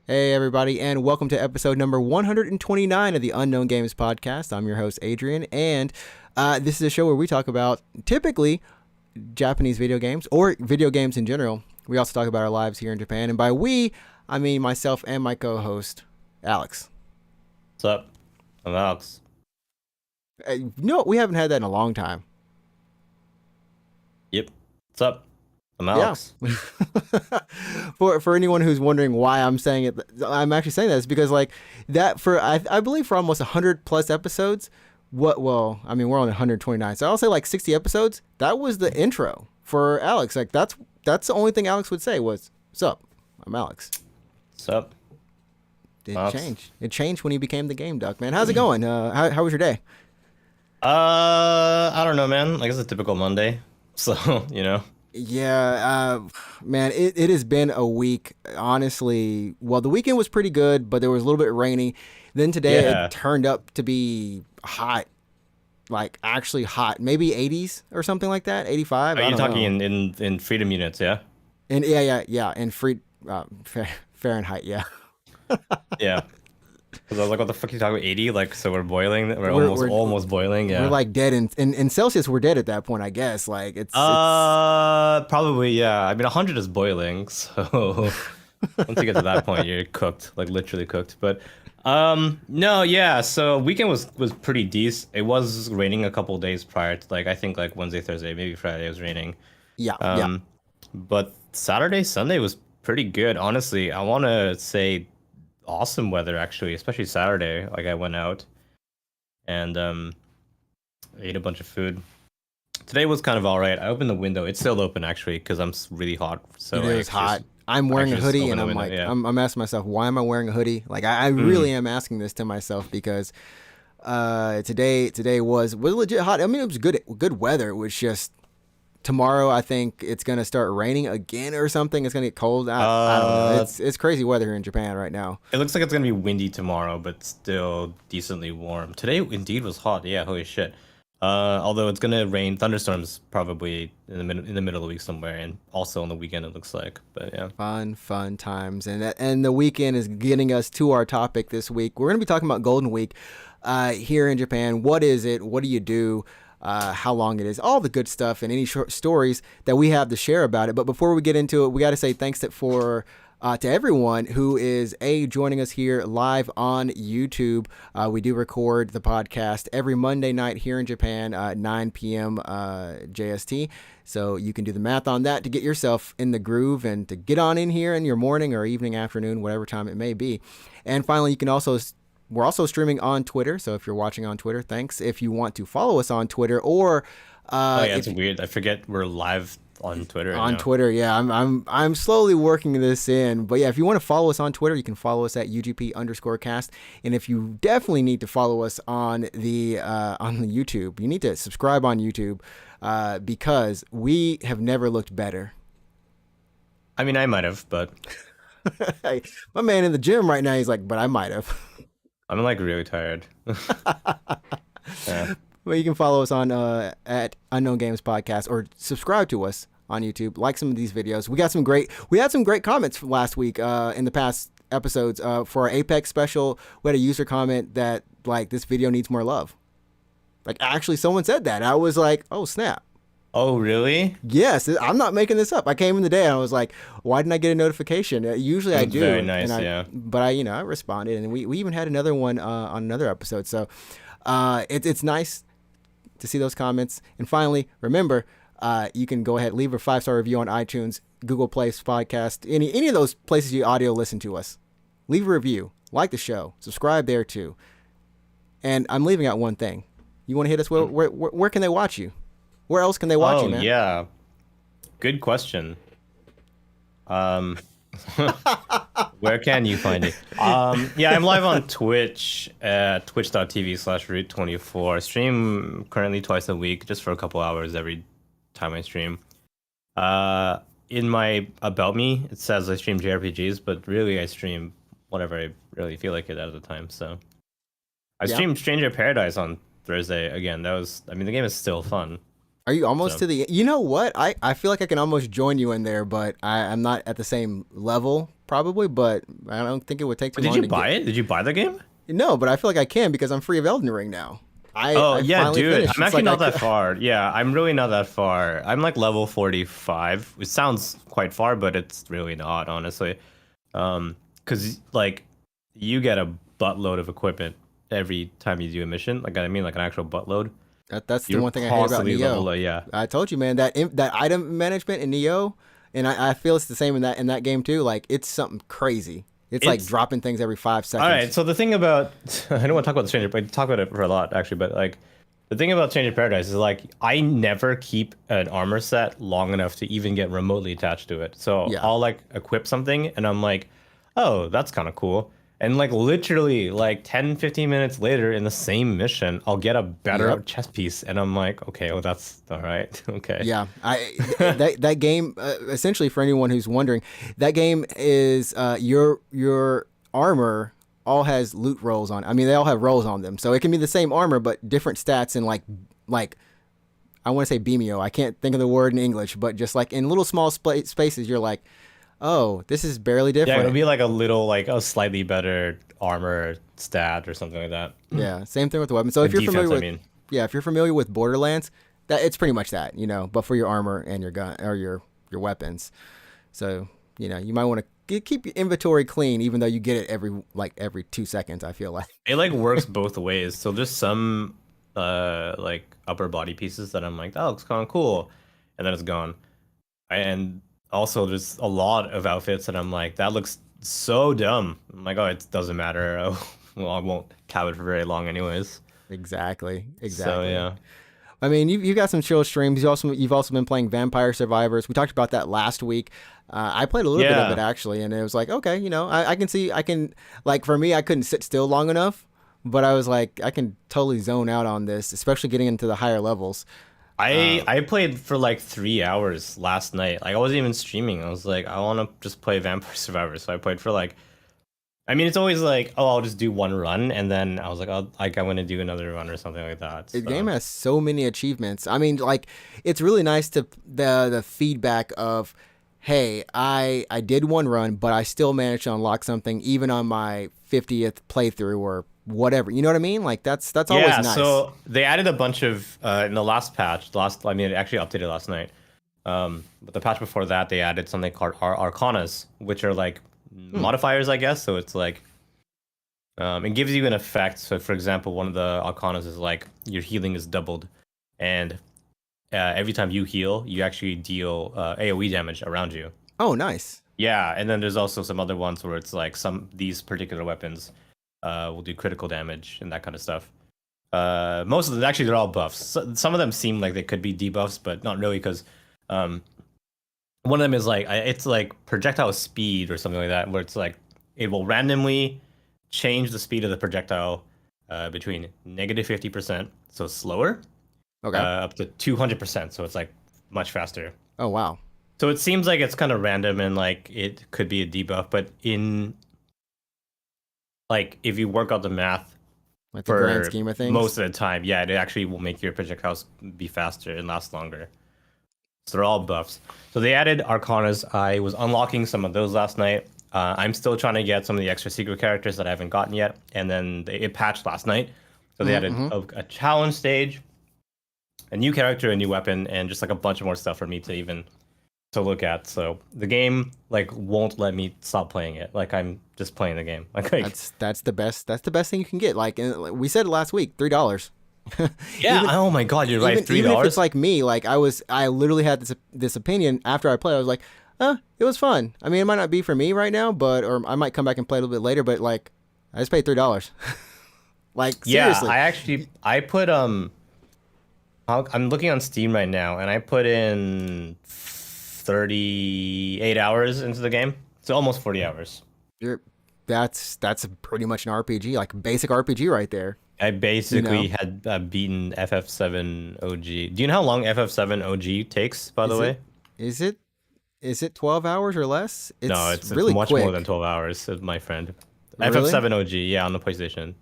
Hey, everybody, and welcome to episode number 129 of the Unknown Games podcast. I'm your host, Adrian, and this is a show where we talk about typically Japanese video games or video games in general. We also talk about our lives here in Japan, and by we, I mean myself and my co-host, Alex. What's up? I'm Alex. No, we haven't had that in a long time. Yep. What's up? I'm Alex. Yeah. For anyone who's wondering why I'm saying it, I'm actually saying that is because like that for I believe for almost 100 plus episodes. Well, I mean we're on 129, so I'll say like 60 episodes. That was the intro for Alex. Like that's the only thing Alex would say was, "What's up? I'm Alex." What's up? It changed. It changed when he became the Game Duck, man. How's it going? How was your day? I don't know, man. Like it's a typical Monday, so Yeah, man, it has been a week, honestly. Well, the weekend was pretty good, but there was a little bit rainy. Then today Yeah. it turned up to be hot, like actually hot, maybe 80s or something like that, 85. Are I you don't talking know. in freedom units? Yeah. And yeah, and Fahrenheit, yeah. Yeah. Because I was like, what the fuck are you talking about? 80? Like, so we're boiling. We're We're almost boiling. Yeah. We're like dead in Celsius. We're dead at that point, I guess. Like it's Probably, yeah. I mean, 100 is boiling, so once you get to that point, you're cooked, like literally cooked. But no, yeah. So weekend was pretty decent. It was raining a couple days prior to like I think like Wednesday, Thursday, maybe Friday it was raining. yeah. But Saturday, Sunday was pretty good. Honestly, I want to say awesome weather actually, especially Saturday. Like I went out and ate a bunch of food. Today was kind of all right. I opened the window. It's still open actually because I'm really hot. So It I is actually hot. I'm wearing a just hoodie, opened and the I'm window, like, yeah. I'm asking myself, why am I wearing a hoodie? Like, I really am asking this to myself because today was legit hot. I mean, it was good weather. It was just tomorrow. I think it's gonna start raining again or something. It's gonna get cold. I don't know. It's crazy weather here in Japan right now. It looks like it's gonna be windy tomorrow, but still decently warm. Today indeed was hot. Yeah, holy shit. Although it's gonna rain, thunderstorms probably in the middle of the week somewhere, and also on the weekend it looks like. But yeah. Fun times, and the weekend is getting us to our topic this week. We're gonna be talking about Golden Week here in Japan. What is it? What do you do? How long it is, all the good stuff, and any short stories that we have to share about it. But before we get into it, we got to say thanks to everyone who is joining us here live on YouTube. We do record the podcast every Monday night here in Japan, 9 p.m. JST. So you can do the math on that to get yourself in the groove and to get on in here in your morning or evening, afternoon, whatever time it may be. And finally, we're also streaming on Twitter, so if you're watching on Twitter, thanks. If you want to follow us on Twitter, or Oh yeah, it's weird. I forget we're live on Twitter on now. Twitter, yeah, I'm slowly working this in, but yeah, if you want to follow us on Twitter, you can follow us at UGP_cast, and if you definitely need to follow us on the YouTube, you need to subscribe on YouTube because we have never looked better. I mean, I might have, but Hey, my man in the gym right now, he's like, but I might have. I'm like really tired. Yeah. Well, you can follow us on at Unknown Games Podcast or subscribe to us on YouTube. Like some of these videos. We had some great comments from last week in the past episodes for our Apex special. We had a user comment that like this video needs more love. Like actually, someone said that. I was like, oh snap. Oh really? Yes, I'm not making this up. I came in the day and I was like, why didn't I get a notification? Usually I That's do. very nice, and yeah. But I responded, and we even had another one on another episode. So it's nice to see those comments. And finally, remember, you can go ahead, leave a 5-star review on iTunes, Google Play Podcast, any of those places you audio listen to us. Leave a review, like the show, subscribe there too. And I'm leaving out one thing. You want to hit us? Where can they watch you? Where else can they watch you, man? Oh yeah, good question. Where can you find it? Yeah, I'm live on Twitch at twitch.tv/root24. I stream currently twice a week, just for a couple hours every time I stream. In my About Me, it says I stream JRPGs, but really I stream whatever I really feel like it at the time. So I streamed Stranger Paradise on Thursday again. The game is still fun. Are you almost to the... You know what? I feel like I can almost join you in there, but I'm not at the same level probably, but I don't think it would take too Did long you to buy it? Did you buy the game? No, but I feel like I can because I'm free of Elden Ring now. Oh I yeah, finally dude. finished. I'm It's actually like not that far. Yeah, I'm really not that far. I'm like level 45. It sounds quite far, but it's really not, honestly. Because like you get a buttload of equipment every time you do a mission. Like I mean, like an actual buttload. that's the You're one thing I hate about constantly level Neo. up. Yeah, I told you, man, that item management in Neo, and I feel it's the same in that game too. Like it's something crazy. It's like it's dropping things every 5 seconds. all right. So the thing about I don't want to talk about the stranger, but I talk about it for a lot actually. But like the thing about Change of Paradise is like I never keep an armor set long enough to even get remotely attached to it. So Yeah. I'll like equip something and I'm like, oh, that's kind of cool. And like literally like 10, 15 minutes later in the same mission, I'll get a better Yep. chest piece and I'm like, okay, well that's all right. Okay. Yeah, that game essentially for anyone who's wondering, that game is your armor all has loot rolls on. I mean, they all have rolls on them, so it can be the same armor but different stats and like I want to say beamio. I can't think of the word in English, but just like in little small spaces, you're like, oh, this is barely Yeah, different. it'll be like a little like a slightly better armor stat or something like that. Yeah, same thing with the weapon. So if The you're defense, familiar I with mean. yeah, if you're familiar with Borderlands, that it's pretty much that, but for your armor and your gun or your weapons. So, you might want to keep your inventory clean even though you get it every 2 seconds, I feel like. It like works both ways. So there's some like upper body pieces that I'm like, that looks kind of cool, and then it's gone. And also there's a lot of outfits that I'm like, that looks so dumb. I'm like, oh, it doesn't matter. Well, I won't have it for very long anyways. Exactly. So yeah. I mean, you've got some chill streams. You've also been playing Vampire Survivors. We talked about that last week. I played a little bit of Yeah. it actually, and it was like, okay, I can see, like for me, I couldn't sit still long enough, but I was like, I can totally zone out on this, especially getting into the higher levels. I played for like 3 hours last night. Like I wasn't even streaming. I was like, I want to just play Vampire Survivors. So I played for like, I mean, it's always like, oh, I'll just do one run, and then I was like, oh, like I want to do another run or something like that. The So. game has so many achievements. I mean, like it's really nice to the feedback of, hey, I did one run, but I still managed to unlock something even on my 50th playthrough or whatever. You know what I mean? Like that's always Yeah, nice. so they added a bunch of in the last patch. I mean, it actually updated last night. But the patch before that, they added something called Arcanas, which are like modifiers, I guess. So it's like it gives you an effect. So, for example, one of the Arcanas is like your healing is doubled, and every time you heal, you actually deal AOE damage around you. Oh, nice. Yeah, and then there's also some other ones where it's like these particular weapons will do critical damage and that kind of stuff. Most of them, actually, they're all buffs. Some of them seem like they could be debuffs, but not really, because one of them is like it's like projectile speed or something like that, where it's like it will randomly change the speed of the projectile between negative 50%, so slower, Okay. up to 200%, so it's like much faster. Oh, wow. So it seems like it's kind of random and like it could be a debuff, but in like if you work out the math Like the grand scheme of things. most of the time, yeah, it actually will make your projectiles be faster and last longer. So they're all buffs. So they added Arcanas. I was unlocking some of those last night. I'm still trying to get some of the extra secret characters that I haven't gotten yet. And then it patched last night. So they added a challenge stage, a new character, a new weapon, and just like a bunch of more stuff for me to even to look at. So the game like won't let me stop playing it. Like I'm just playing the game. Like That's the best. That's the best thing you can get. Like we said it last week, $3. yeah. Oh my God, you're right. $3. Even if it's like me, like I literally had this opinion after I played. I was like, it was fun. I mean, it might not be for me right now, or I might come back and play a little bit later. But like, I just paid $3. Like seriously. Yeah, I put I'm looking on Steam right now, and I put in 38 hours into the game, so almost 40 hours. That's pretty much an RPG, like basic RPG right there. I basically had beaten FF7 OG. Do you know how long FF7 OG takes, by the way? Is it 12 hours or less? No, it's really much quick. more than 12 hours, my friend. Really? FF7 OG, yeah, on the PlayStation.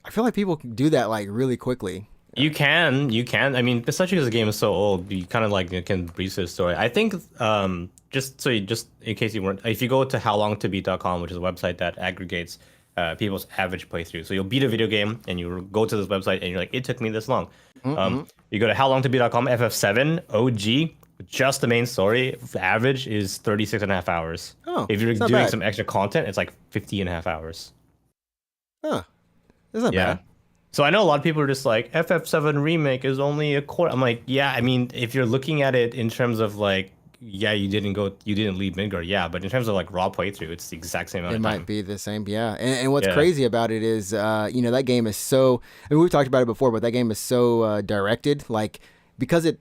I feel like people can do that like really quickly. You can. I mean, especially because the game is so old, you kind of like can breeze through the story. I think just in case you weren't, if you go to howlongtobeat.com, which is a website that aggregates people's average playthrough. So you'll beat a video game and you go to this website and you're like, it took me this long. You go to howlongtobeat.com, FF7 OG, just the main story, the average is 36 and a half hours. Oh, if you're it's not doing bad. some extra content, it's like 50 and a half hours. Huh. That's not Yeah. bad. So I know a lot of people are just like, FF7 remake is only a quarter. I'm like, yeah, I mean, if you're looking at it in terms of like, yeah, you didn't leave Midgard, yeah, but in terms of like raw playthrough, it's the exact same amount It of time. might be the same, yeah. And what's Yeah. crazy about it is, that game is so. I mean, we've talked about it before, but that game is so directed. Like, because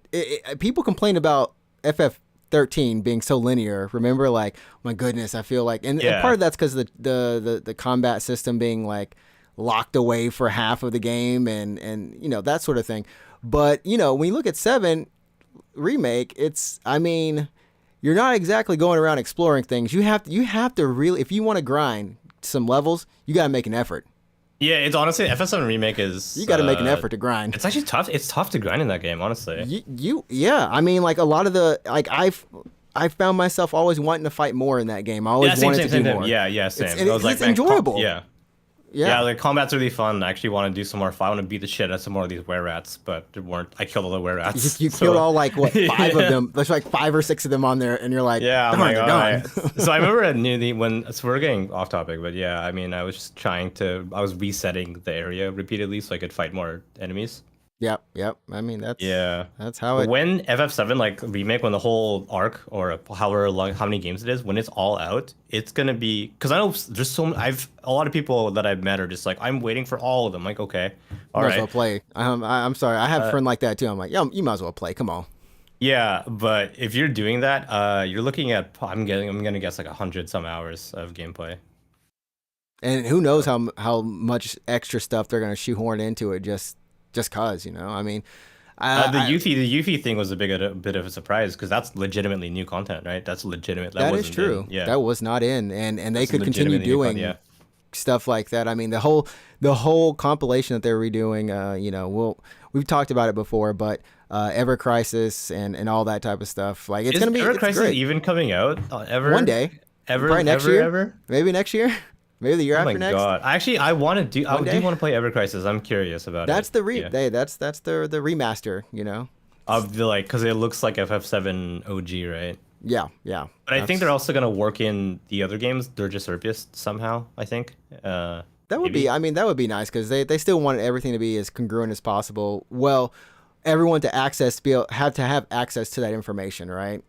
people complain about FF13 being so linear. Remember, like, my goodness, I feel like, and part of that's because the combat system being like locked away for half of the game, and that sort of thing. But when you look at 7 remake, you're not exactly going around exploring things. You have to really, if you want to grind some levels, you got to make an effort. Yeah, it's honestly, FF7 remake is... You got to make an effort to grind. It's actually tough. It's tough to grind in that game, honestly. Yeah. I mean, like a lot of the, like I found myself always wanting to fight more in that game. I always wanted to do more. Yeah, same. It's enjoyable. Yeah, the combat's really fun. I actually want to do some more. I want to beat the shit out of some more of these were-rats, but there weren't. I killed all the were-rats. You killed all like what 5 of them? There's like 5 or 6 of them on there, and you're like, yeah, darn, they're done. So I remember so we're getting off topic, but yeah, I mean, I was just I was resetting the area repeatedly so I could fight more enemies. Yep. I mean, that's how it. When FF7 like remake, when the whole arc or however long, how many games it is, when it's all out, it's gonna be, because I know there's a lot of people that I've met are just like, I'm waiting for all of them. Like, okay, all right, might as well play. I'm sorry, I have a friend like that too. I'm like, yeah, you might as well play. Come on. Yeah, but if you're doing that, you're looking at I'm gonna guess like 100 some hours of gameplay. And who knows how much extra stuff they're gonna shoehorn into it just cause, I mean, the Yuffie thing was a bit of a surprise because that's legitimately new content, right? That's legitimate. That is true. Yeah, that was not in, and they that's could continue doing stuff like that. I mean, the whole compilation that they're redoing. We've talked about it before, but Ever Crisis and all that type of stuff. Like, it's gonna be Ever Crisis even coming out ever one day, probably next year, maybe next year. Maybe the year after next. Oh my god! Actually, I do want to play Ever Crisis. I'm curious about that's it. That's the remaster. Of the because it looks like FF7 OG, right? Yeah. But I think they're also gonna work in the other games. They're just surfaced somehow. I think. That would be. I mean, that would be nice because they still wanted everything to be as congruent as possible. Well, everyone to have access to that information, right?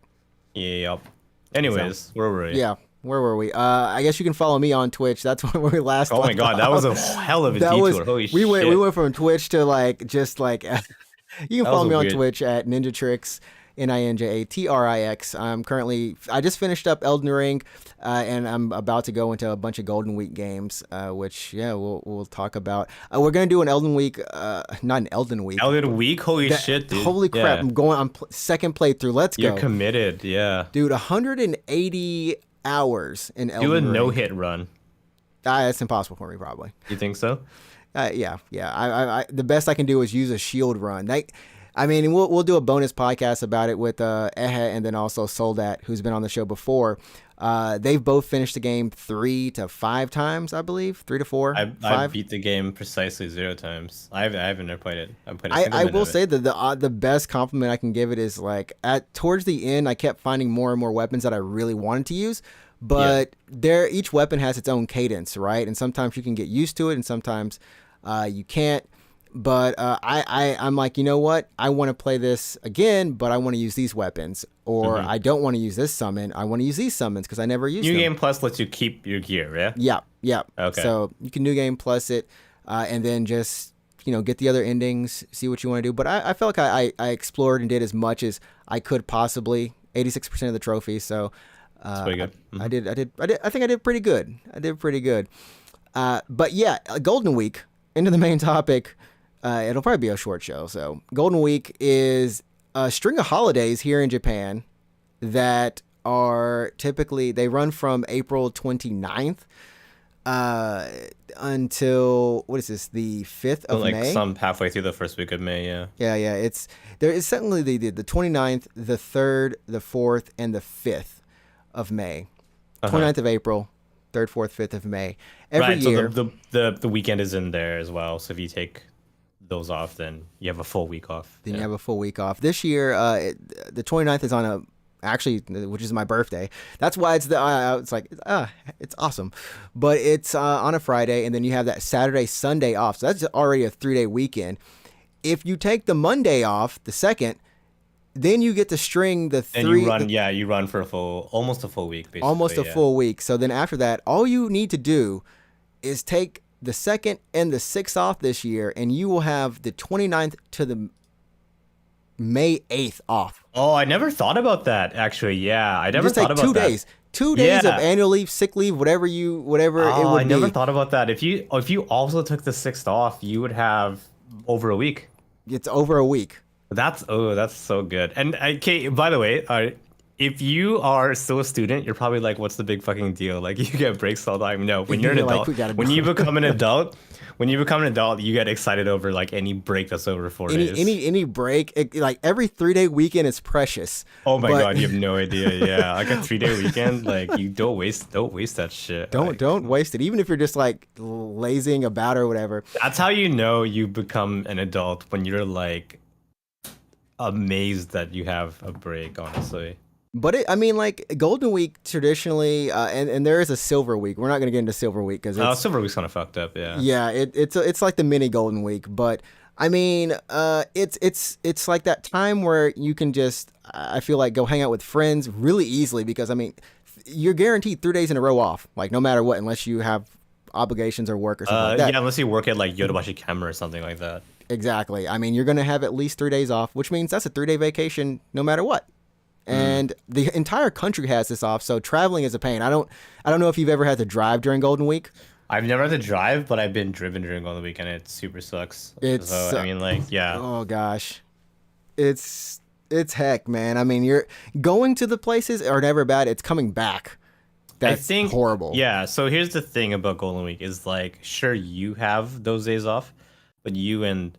Yep. Anyways, where were we? Yeah. Where were we? I guess you can follow me on Twitch. That's where we last. Oh my god, that was a hell of a detour. Holy shit. We went from Twitch to you can follow me on Twitch at Ninjatrix, NinjaTrix. I just finished up Elden Ring, and I'm about to go into a bunch of Golden Week games, which we'll talk about. We're gonna do an Elden Week, not an Elden Week. Elden Week, holy shit, dude! Holy crap! I'm going on second playthrough. Let's go. You're committed, yeah, dude. 180 hours in Elden Ring. Do a no-hit run. That's impossible for me, probably. You think so? Yeah. I the best I can do is use a shield run. We'll do a bonus podcast about it with Ehe and then also Soldat, who's been on the show before. They've both finished the game 3 to 5 times, I believe. 3 to 4. I beat the game precisely 0 times. I haven't never played it. I will say that the best compliment I can give it is like towards the end, I kept finding more and more weapons that I really wanted to use. But each weapon has its own cadence, right? And sometimes you can get used to it, and sometimes you can't. But I'm like, you know what? I want to play this again, but I want to use these weapons. Or I don't want to use this summon. I want to use these summons because I never use them. New Game Plus lets you keep your gear, yeah? Yeah. Okay. So you can New Game Plus it, and then just, get the other endings, see what you want to do. But I felt like I explored and did as much as I could possibly. 86% of the trophies, so... That's pretty good. I think I did pretty good. But yeah, Golden Week, into the main topic, it'll probably be a short show. So Golden Week is a string of holidays here in Japan that are typically, they run from April 29th uh, until what is this? The 5th of Like May. some halfway through the first week of May, yeah. Yeah. There is certainly the 29th, the 3rd, the 4th, and the 5th of May. 29th of April, 3rd, 4th, 5th of May. Every year. So the weekend is in there as well. So if you take those off, then you have a full week off. Then you have a full week off. This year, the 29th is on which is my birthday. That's why it's it's awesome. But it's on a Friday, and then you have that Saturday, Sunday off. So that's already a 3-day weekend. If you take the Monday off, the 2nd, then you get to string the 3. And you run for almost a full week, basically. Almost a full week. So then after that, all you need to do is take the 2nd and the 6th off this year, and you will have the 29th to the May 8th off. Oh, I never thought about that, actually. Yeah, I never thought about 2 that. days. 2 days of annual leave, sick leave, whatever it would be. I never thought about that. If you also took the 6th off, you would have over a week. It's over a week. That's so good. And okay, by the way, if you are still a student, you're probably like, what's the big fucking deal? Like, you get breaks all the time. No, when you're an adult, when you become an adult, you get excited over like any break that's over 4 days. Any break, like every 3-day weekend is precious. Oh my god, you have no idea. Yeah, like a 3-day weekend, like you don't waste that shit. Don't waste it, even if you're just like lazing about or whatever. That's how you know you become an adult, when you're like amazed that you have a break, honestly. But like Golden Week traditionally, and there is a Silver Week. We're not gonna get into Silver Week because Silver Week's kind of fucked up. Yeah. Yeah, it's like the mini Golden Week, but it's like that time where you can just, I feel like, go hang out with friends really easily because you're guaranteed 3 days in a row off, like no matter what, unless you have obligations or work or something like that. Yeah, unless you work at like Yodobashi Kemmer or something like that. Exactly. You're gonna have at least 3 days off, which means that's a 3-day vacation no matter what. And the entire country has this off, so traveling is a pain. I don't know if you've ever had to drive during Golden Week. I've never had to drive, but I've been driven during Golden Week, and it super sucks. Yeah. Oh gosh, it's heck, man. You're going to the places are never bad. It's coming back. That's horrible. Yeah. So here's the thing about Golden Week is like, sure, you have those days off, but you and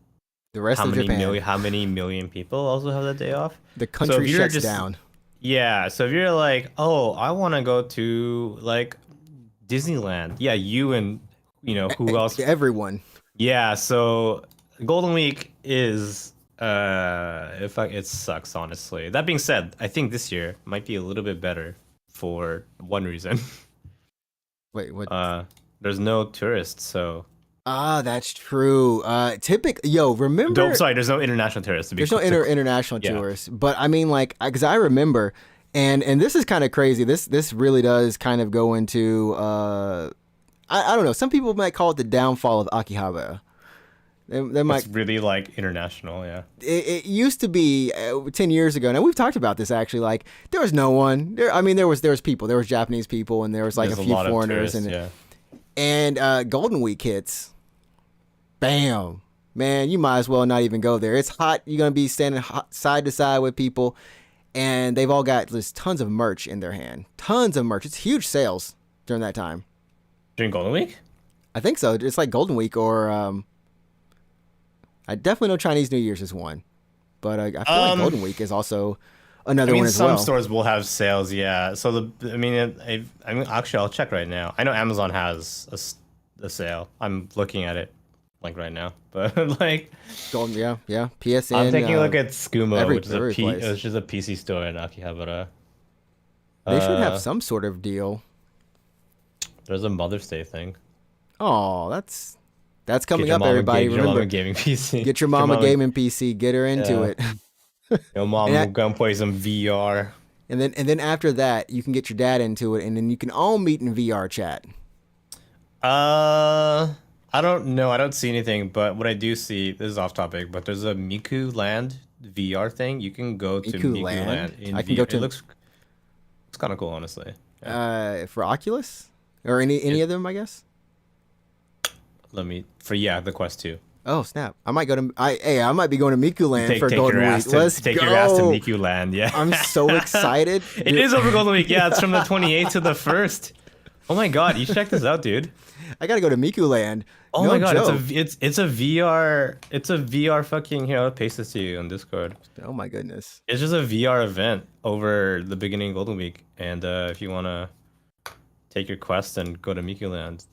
the rest of Japan, how many million people also have that day off? The country shuts down. Yeah, so if you're like, oh, I want to go to like Disneyland. Yeah, you and who else? Everyone. Yeah, so Golden Week is it sucks, honestly. That being said, I think this year might be a little bit better for one reason. Wait, what? There's no tourists, so. That's true. Remember? Sorry, there's no international tourists. There's no international tourists, but because I remember, and this is kind of crazy. This really does kind of go into I don't know. Some people might call it the downfall of Akihabara. It's really like international, yeah. It used to be 10 years ago. Now we've talked about this actually. Like there was no one there. There was people. There was Japanese people, and there was like a few foreigners, and Golden Week hits. Bam, man! You might as well not even go there. It's hot. You're gonna be standing side to side with people, and they've all got just tons of merch in their hand. Tons of merch. It's huge sales during that time. During Golden Week? I think so. It's like Golden Week or I definitely know Chinese New Year's is one, but I feel like Golden Week is also another one as well. Some stores will have sales, yeah. So actually, I'll check right now. I know Amazon has a sale. I'm looking at it like right now, but like Golden, yeah. PSN. I'm taking a look at Skuma, which is a PC store in Akihabara. They should have some sort of deal. There's a Mother's Day thing. Oh, that's coming up, everybody. Remember, gaming PC. Get your mom a gaming PC. Get her into it. Your mom will go and play some VR. And then after that, you can get your dad into it, and then you can all meet in VR chat. I don't know. I don't see anything, but what I do see, this is off topic, but there's a Miku Land VR thing. You can go to Miku Land in VR. It looks kind of cool, honestly. Yeah. For Oculus or any of them, I guess. The Quest 2. Oh snap! I might go to I might be going to Miku Land for Golden Week. Let's take your ass to Miku Land. Yeah, I'm so excited. It is over Golden Week. Yeah, it's from the 28th to the 1st. Oh my god, you should check this out, dude. I gotta go to Miku Land. Oh No my god, joke. it's a VR fucking, here, I'll paste this to you on Discord. Oh my goodness. It's just a VR event over the beginning of Golden Week, and if you wanna take your quest and go to Miku Land,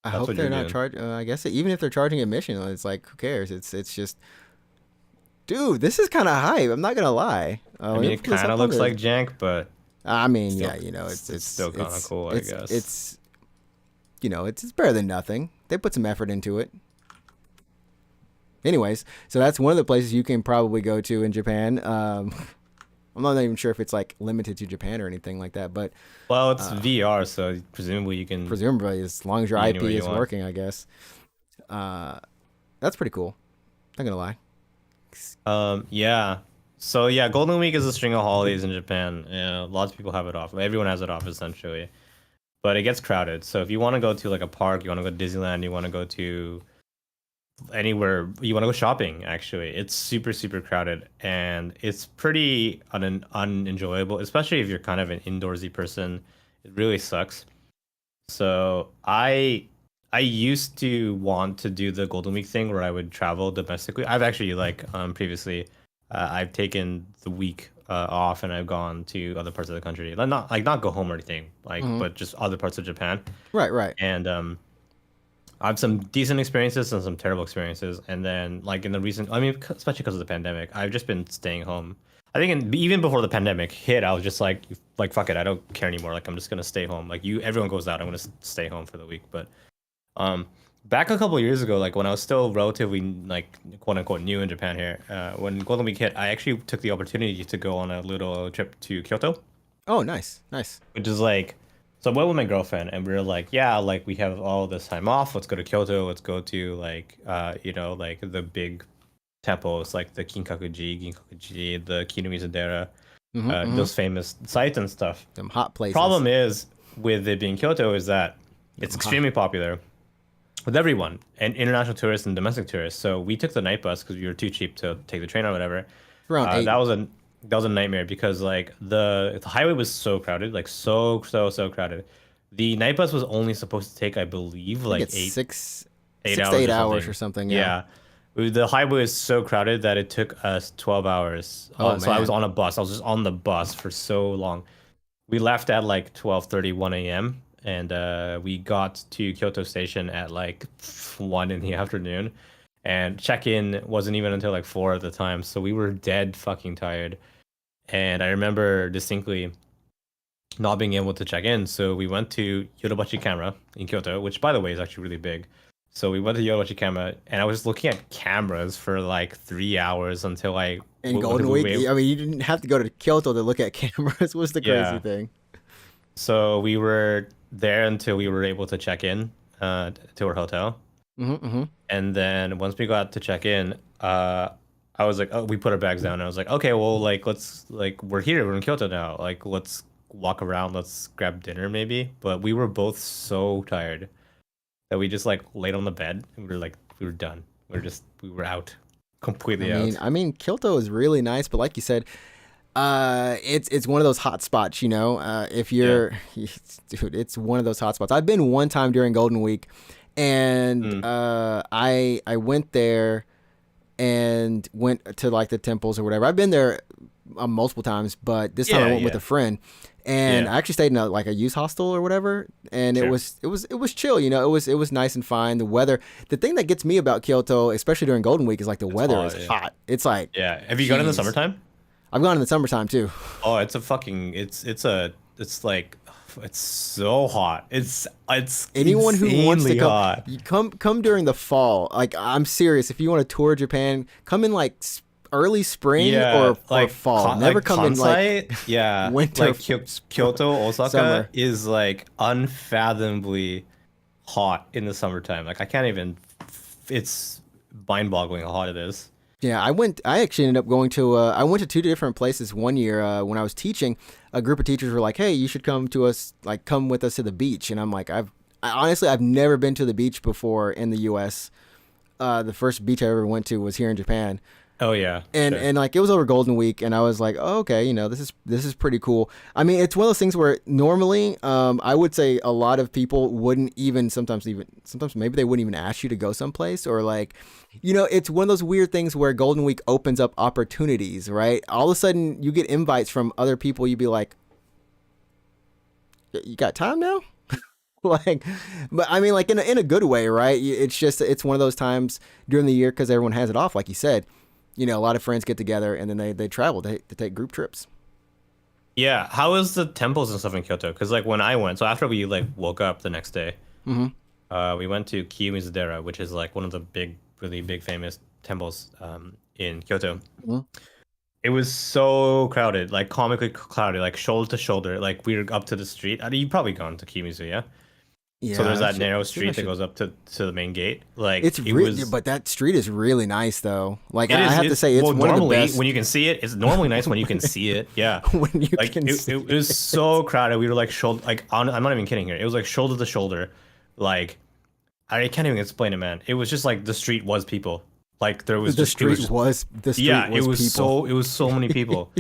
I that's hope what they're you're not doing. charging. I guess even if they're charging admission, it's like who cares? It's just, dude, this is kind of hype. I'm not gonna lie. I mean, it kind of looks like jank, but I mean, still, yeah, you know, it's still kind of cool, I guess. It's you know, it's better than nothing. They put some effort into it. Anyways, so that's one of the places you can probably go to in Japan. I'm not even sure if it's like limited to Japan or anything like that, but well, it's VR, so presumably you can. presumably as long as your be IP anywhere you is want. working, I guess. That's pretty cool. Not gonna lie. Yeah. So yeah, Golden Week is a string of holidays in Japan. Yeah, lots of people have it off. Everyone has it off essentially, but it gets crowded. So if you want to go to like a park, you want to go to Disneyland, you want to go to anywhere, you want to go shopping. Actually, it's super super crowded, and it's pretty unenjoyable, especially if you're kind of an indoorsy person. It really sucks. So I used to want to do the Golden Week thing where I would travel domestically. I've actually previously I've taken the week off and I've gone to other parts of the country. Not go home or anything, but just other parts of Japan. Right. And I have some decent experiences and some terrible experiences. And then like in the recent, I mean, especially because of the pandemic, I've just been staying home. I think even before the pandemic hit, I was just like fuck it, I don't care anymore. Like I'm just gonna stay home. Like everyone goes out, I'm gonna stay home for the week. But back a couple of years ago, like when I was still relatively like quote unquote new in Japan here, when Golden Week hit, I actually took the opportunity to go on a little trip to Kyoto, Oh, nice. which is like, so I went with my girlfriend and we were like, yeah, like we have all this time off. Let's go to Kyoto. Let's go to like, like the big temples, like the Ginkakuji, the Kinomizadera, those famous sites and stuff. Some hot places. Problem is with it being Kyoto is that it's extremely popular with everyone, and international tourists and domestic tourists. So we took the night bus because we were too cheap to take the train or whatever. Around 8. That was a nightmare because like the highway was so crowded, like so crowded. The night bus was only supposed to take, I believe, like it's 6 8 to hours 8 or hours something. or something. Yeah. The highway is so crowded that it took us 12 hours. Oh, So I was man. on a bus. I was just on the bus for so long. We left at like 12:31 a.m. and we got to Kyoto Station at like 1 in the afternoon. And check-in wasn't even until like 4 at the time. So we were dead fucking tired. And I remember distinctly not being able to check in. So we went to Yodobashi Camera in Kyoto, which by the way is actually really big. So we went to Yodobashi Camera, and I was looking at cameras for like 3 hours until I. In Golden Week, I mean, you didn't have to go to Kyoto to look at cameras. Was the crazy Yeah. thing? So we were there until we were able to check in to our hotel, and then once we got to check in, I was like, oh, we put our bags down. And I was like, okay, well, like let's we're here, we're in Kyoto now. Like let's walk around, let's grab dinner maybe. But we were both so tired that we just like laid on the bed and we were done. We were out. Completely out. I mean, Kyoto is really nice, but like you said, it's one of those hot spots, you know. If you're, dude, it's one of those hot spots. I've been one time during Golden Week, and I went there and went to like the temples or whatever. I've been there multiple times, but this time I went with a friend, and I actually stayed in a youth hostel or whatever, and it was chill, you know. It was nice and fine. The weather, the thing that gets me about Kyoto, especially during Golden Week, is like the weather is hot. It's like, have you gone in the summertime? I've gone in the summertime too. Oh, it's so hot. It's anyone who wants to come, hot. you come during the fall. Like, I'm serious. If you want to tour Japan, come in like early spring or fall. Never come in like winter. Like Kyoto, Osaka summer. is like unfathomably hot in the summertime. Like I can't even. It's mind-boggling how hot it is. Yeah, I actually ended up going to. I went to 2 different places one year when I was teaching. A group of teachers were like, "Hey, you should come with us to the beach." And I'm like, honestly, I've never been to the beach before in the U.S. The first beach I ever went to was here in Japan. Oh yeah, and sure. and like it was over Golden Week, and I was like, oh, okay, this is pretty cool. I mean, it's one of those things where normally, I would say a lot of people wouldn't sometimes maybe they wouldn't even ask you to go someplace, or like, it's one of those weird things where Golden Week opens up opportunities, right? All of a sudden, you get invites from other people. You'd be like, you got time now? Like, but I mean, like in a good way, right? It's one of those times during the year because everyone has it off, like you said. A lot of friends get together and then they travel. They take group trips. Yeah, how is the temples and stuff in Kyoto? Because like when I went, so after we like woke up the next day, Mm-hmm. we went to Kiyomizu-dera, which is like one of the big, really big, famous temples in Kyoto. Mm-hmm. It was so crowded, like comically crowded, like shoulder to shoulder. Like we were up to the street. I mean, you've probably gone to Kiyomizu, yeah? So Yeah, there's that narrow I think I street that should. goes up to the main gate. Like It's it really, was. but that street is really nice though. Like It I is. have to say, it's Well, one of the normally best when you can see it, it's normally nice when you can see it. Yeah, when you like can it, see. it was so crowded. We were like shoulder, like I'm not even kidding here. It was like shoulder to shoulder. Like I can't even explain it, man. It was just like the street was people. Like there was The just it was street just, was the street yeah. was people. It was so many people.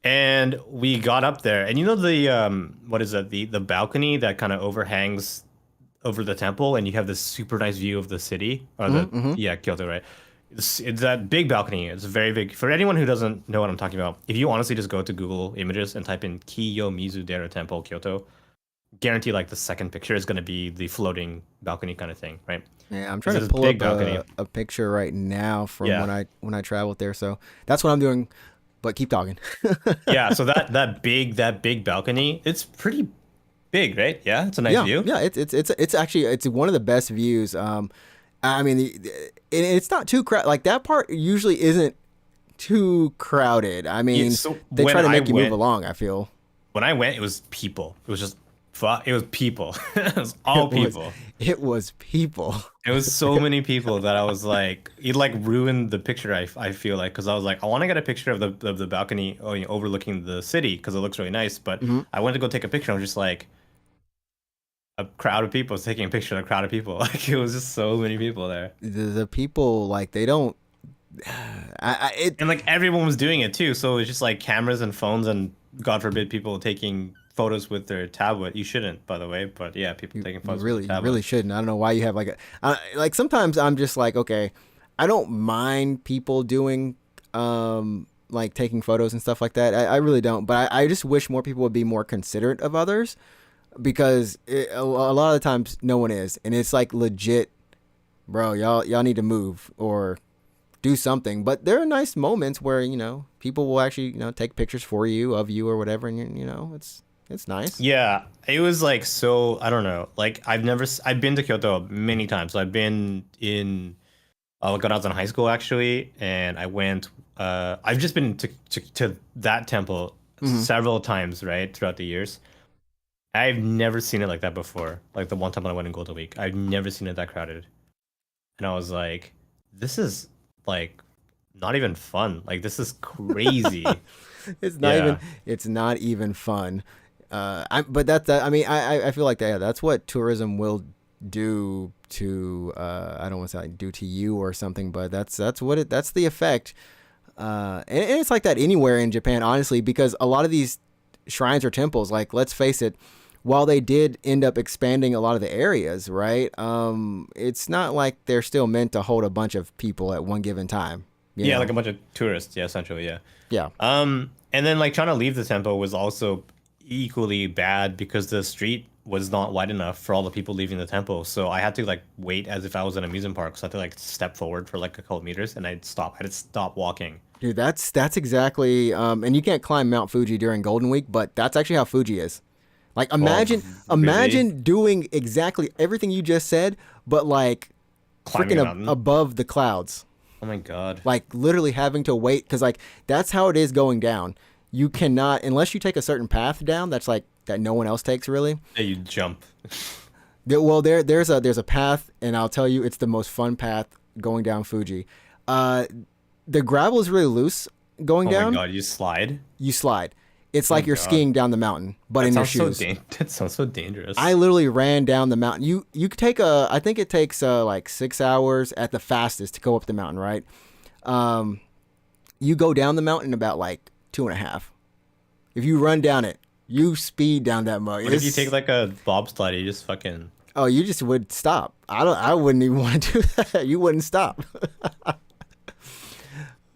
And we got up there, and the what is that, the balcony that kind of overhangs over the temple, and you have this super nice view of the city, or the Mm-hmm. yeah, Kyoto, right? It's that big balcony. It's very big. For anyone who doesn't know what I'm talking about, if you honestly just go to Google Images and type in Kiyomizu-dera Temple, Kyoto, guarantee like the second picture is going to be the floating balcony kind of thing, right? Yeah, I'm It's trying to this pull big up balcony. a picture right now from Yeah. when I traveled there. So that's what I'm doing. But keep talking. Yeah, so that big balcony, it's pretty big, right? Yeah, it's a nice Yeah, view. yeah, it's actually it's one of the best views. I mean, it's not too crowded. Like that part usually isn't too crowded. I mean, So they when try to I make you move went, along. I feel when I went, it was people. It was just it was people. It was all people. it was people. It was so many people that I was like, it like ruined the picture. I feel like, because I was like, I want to get a picture of the balcony, overlooking the city because it looks really nice. But Mhm. I went to go take a picture. I was just like, a crowd of people taking a picture of a crowd of people. Like it was just so many people there, The people like they don't. and like everyone was doing it too. So it was just like cameras and phones, and God forbid people taking photos with their tablet. You shouldn't, by the way. But yeah, people taking photos with You their tablet. really shouldn't. I don't know why you have like like sometimes I'm just like, okay, I don't mind people doing like taking photos and stuff like that. I really don't, but I just wish more people would be more considerate of others because a lot of the times no one is, and it's like legit, bro. Y'all need to move or do something. But there are nice moments where people will actually take pictures for you of you or whatever, and it's nice. Yeah, it was like, so I don't know. Like I've been to Kyoto many times. So I've been in like when I was in high school actually, and I went. I've just been to that temple Mhm. several times, right, throughout the years. I've never seen it like that before. Like the one time I went in Golden Week, I've never seen it that crowded, and I was like, this is like not even fun. Like this is crazy. It's not even Yeah. it's not even fun. But that I mean I feel like that's what tourism will do to I don't want to say like do to you or something, but that's the effect. And it's like that anywhere in Japan, honestly, because a lot of these shrines or temples, like let's face it, while they did end up expanding a lot of the areas, right? It's not like they're still meant to hold a bunch of people at one given time. You Yeah, know? like a bunch of tourists. Yeah, essentially. Yeah. Yeah. And then like trying to leave the temple was also equally bad because the street was not wide enough for all the people leaving the temple. So I had to like wait as if I was in an amusement park. So I had to like step forward for like a couple meters, and I'd stop. I had to stop walking. Dude, that's exactly and you can't climb Mount Fuji during Golden Week, but that's actually how Fuji is. Like imagine Oh, really? imagine doing exactly everything you just said, but like Climbing freaking a mountain. above the clouds. Oh my god. Like literally having to wait cuz like that's how it is going down. You cannot unless you take a certain path down that's like that no one else takes really. Yeah, you jump. Well, there's a path, and I'll tell you, it's the most fun path going down Fuji. The gravel is really loose going Oh down. my god, you slide. You slide. It's like Oh you're god. skiing down the mountain, but That in your sounds so shoes. that sounds so dangerous. I literally ran down the mountain. You could take I think it takes like 6 hours at the fastest to go up the mountain, right? you go down the mountain about like 2.5. If you run down it, you speed down that mug. What if you take like a bobsled? You just fucking. Oh, you just would stop. I wouldn't even want to do that. You wouldn't stop.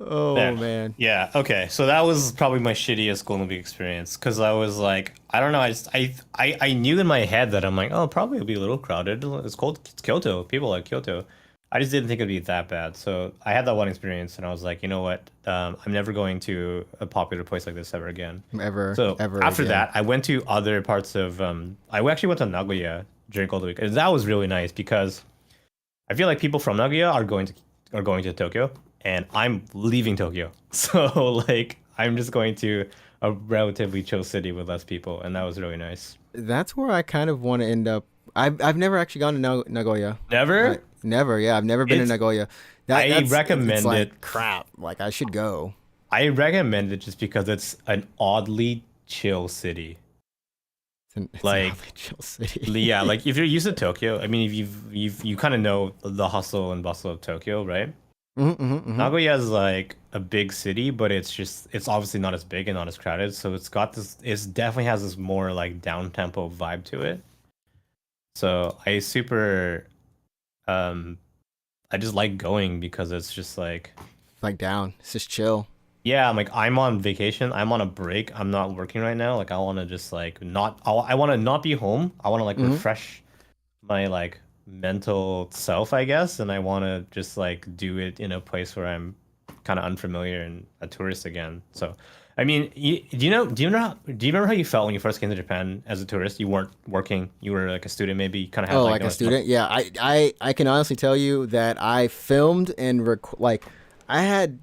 Oh There. man. Yeah. Okay. So that was probably my shittiest Golden Week experience because I was like, I don't know. I knew in my head that I'm like, oh, probably it'll be a little crowded. It's cold. It's Kyoto. People like Kyoto. I just didn't think it'd be that bad. So I had that one experience, and I was like, you know what? I'm never going to a popular place like this ever again. Ever. After again. that, I went to other parts of. I actually went to Nagoya during Golden Week, and that was really nice because I feel like people from Nagoya are going to Tokyo, and I'm leaving Tokyo. So like I'm just going to a relatively chill city with less people, and that was really nice. That's where I kind of want to end up. I've never actually gone to Nagoya. Never? Never. Yeah, I've never been to Nagoya. I recommend it's like, it. Crap. Like I should go. I recommend it just because it's an oddly chill city. It's Like, an oddly chill city. Yeah, like if you're used to Tokyo, I mean, if you kind of know the hustle and bustle of Tokyo, right? Nagoya is like a big city, but it's obviously not as big and not as crowded. So it's definitely has this more like down tempo vibe to it. So I just like going because it's just like down. It's just chill. yeah, I'm on vacation. I'm on a break. I'm not working right now. Like I want to just like I want to not be home. I want to like refresh my like mental self, I guess, and I want to just like do it in a place where I'm kind of unfamiliar and a tourist again. So, I mean, do you remember how you felt when you first came to Japan as a tourist? You weren't working. You were like a student, maybe. You kind of had like a student. Yeah, I can honestly tell you that I filmed and I had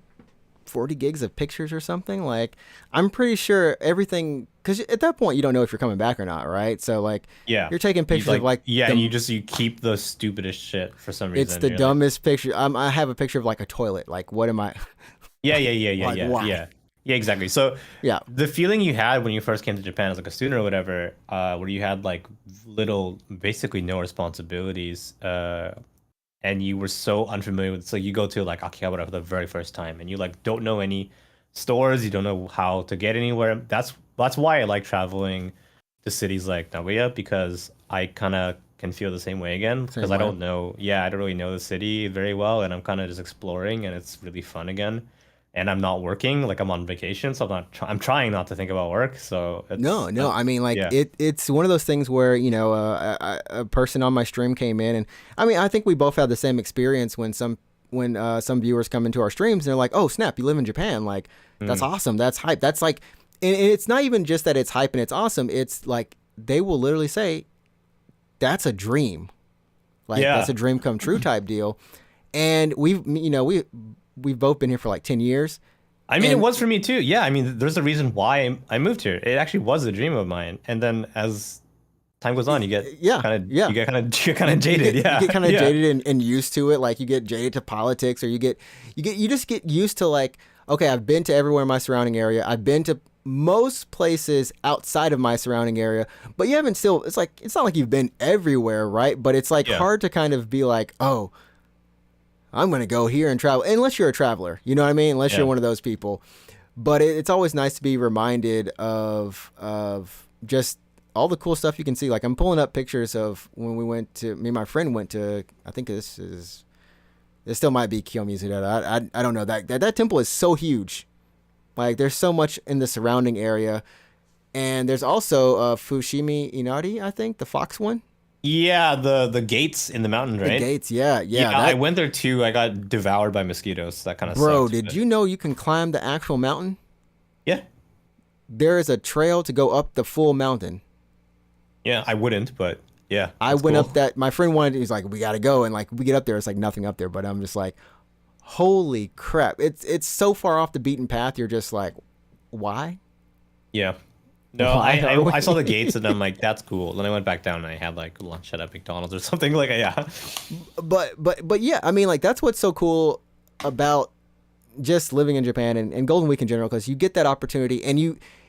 40 gigs of pictures or something. Like I'm pretty sure everything, because at that point you don't know if you're coming back or not, right? So like yeah, you're taking pictures of like and you keep the stupidest shit for some reason. It's the dumbest picture. I have a picture of like a toilet. Like what am I? Yeah, exactly. So yeah, the feeling you had when you first came to Japan as like a student or whatever, where you had like basically no responsibilities, and you were so unfamiliar with. So you go to like Akihabara for the very first time, and you like don't know any stores, you don't know how to get anywhere. That's why I like traveling to cities like Nagoya, because I kind of can feel the same way again, because I don't know. Yeah, I don't really know the city very well, and I'm kind of just exploring, and it's really fun again. And I'm not working, like I'm on vacation, so I'm trying not to think about work. So no, I mean, like yeah. it's one of those things where a person on my stream came in, and I mean, I think we both had the same experience when some viewers come into our streams and they're like, oh snap, you live in Japan, like that's awesome, that's hype, that's like, and it's not even just that it's hype and it's awesome, it's like they will literally say that's a dream, like that's a dream come true type deal. And we've both been here for like 10 years. I mean, it was for me too. Yeah, I mean, there's a reason why I moved here. It actually was a dream of mine. And then as time goes on, you get you get kind of jaded. You get kind of jaded and used to it. Like you get jaded to politics, or you just get used to like, okay, I've been to everywhere in my surrounding area. I've been to most places outside of my surrounding area, but you haven't still. It's like it's not like you've been everywhere, right? But it's like hard to kind of be like, oh, I'm going to go here and travel, unless you're a traveler, you know what I mean? Unless you're one of those people. But it's always nice to be reminded of just all the cool stuff you can see. Like I'm pulling up pictures of when me and my friend went to, I think this still might be Kiyomizu. I don't know. That temple is so huge. Like there's so much in the surrounding area. And there's also Fushimi Inari, I think, the fox one. Yeah, the gates in the mountain, right? The gates, yeah. I went there too. I got devoured by mosquitoes. That kind of Bro, sucked, did you know you can climb the actual mountain? Yeah. There is a trail to go up the full mountain. Yeah, I wouldn't, but yeah. I went up that. My friend wanted. He's like, we gotta go, and like we get up there, it's like nothing up there. But I'm just like, holy crap! It's so far off the beaten path. You're just like, why? Yeah. No, I saw the gates and I'm like, that's cool. Then I went back down and I had like lunch at McDonald's or something like yeah. But yeah, I mean like that's what's so cool about just living in Japan and Golden Week in general, because you get that opportunity and